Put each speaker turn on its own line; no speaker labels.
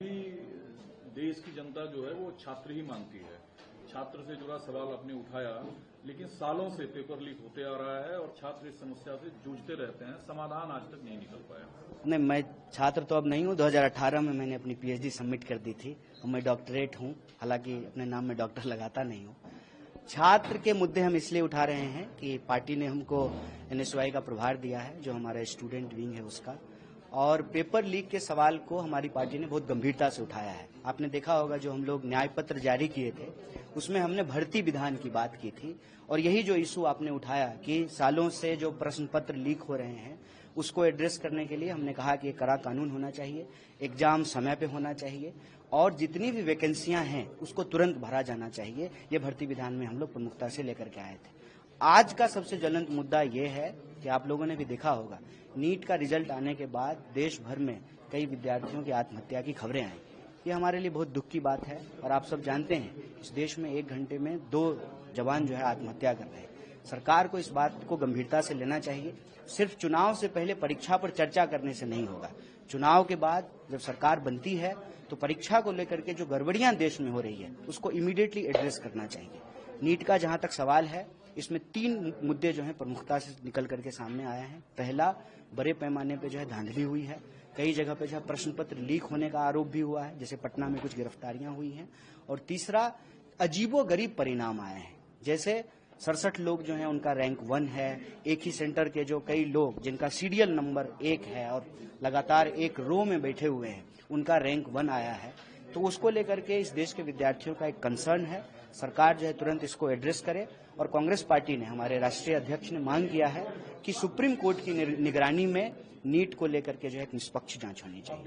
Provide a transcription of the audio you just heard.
देश की जनता जो है वो छात्र ही मानती है। छात्र से जुड़ा सवाल आपने उठाया, लेकिन सालों से पेपर लीक होते आ रहा है और छात्र इस समस्या से जूझते रहते हैं। समाधान आज तक नहीं निकल पाया।
नहीं, मैं छात्र तो अब नहीं हूँ। 2018 में मैंने अपनी पीएचडी सबमिट कर दी थी और मैं डॉक्टरेट हूँ, हालांकि अपने नाम में डॉक्टर लगाता नहीं हूँ। छात्र के मुद्दे हम इसलिए उठा रहे हैं कि पार्टी ने हमको एनएसयूआई का प्रभार दिया है, जो हमारा स्टूडेंट विंग है उसका, और पेपर लीक के सवाल को हमारी पार्टी ने बहुत गंभीरता से उठाया है। आपने देखा होगा जो हम लोग न्याय पत्र जारी किए थे उसमें हमने भर्ती विधान की बात की थी, और यही जो इशू आपने उठाया कि सालों से जो प्रश्न पत्र लीक हो रहे हैं उसको एड्रेस करने के लिए हमने कहा कि एक कड़ा कानून होना चाहिए, एग्जाम समय पे होना चाहिए और जितनी भी वैकेंसियां हैं उसको तुरंत भरा जाना चाहिए। ये भर्ती विधान में हम लोग प्रमुखता से लेकर के आए थे। आज का सबसे ज्वलंत मुद्दा ये है कि आप लोगों ने भी देखा होगा, नीट का रिजल्ट आने के बाद देश भर में कई विद्यार्थियों की आत्महत्या की खबरें आई। ये हमारे लिए बहुत दुख की बात है और आप सब जानते हैं इस देश में 1 घंटे में 2 जवान जो है आत्महत्या कर रहे हैं। सरकार को इस बात को गंभीरता से लेना चाहिए। सिर्फ चुनाव से पहले परीक्षा पर चर्चा करने से नहीं होगा। चुनाव के बाद जब सरकार बनती है तो परीक्षा को लेकर के जो गड़बड़ियां देश में हो रही है उसको इमीडिएटली एड्रेस करना चाहिए। नीट का जहां तक सवाल है, इसमें 3 मुद्दे जो हैं प्रमुखता से निकल करके सामने आए हैं। पहला, बड़े पैमाने पे जो है धांधली हुई है, कई जगह पे जो है प्रश्न पत्र लीक होने का आरोप भी हुआ है, जैसे पटना में कुछ गिरफ्तारियां हुई हैं। और तीसरा, अजीबोगरीब परिणाम आए हैं, जैसे 67 लोग जो हैं उनका रैंक 1 है। एक ही सेंटर के जो कई लोग जिनका सीरियल नंबर 1 है और लगातार एक रो में बैठे हुए हैं उनका रैंक 1 आया है। तो उसको लेकर के इस देश के विद्यार्थियों का एक कंसर्न है। सरकार जो है तुरंत इसको एड्रेस करे। और कांग्रेस पार्टी ने, हमारे राष्ट्रीय अध्यक्ष ने मांग किया है कि सुप्रीम कोर्ट की निगरानी में नीट को लेकर के जो है एक निष्पक्ष जांच होनी चाहिए।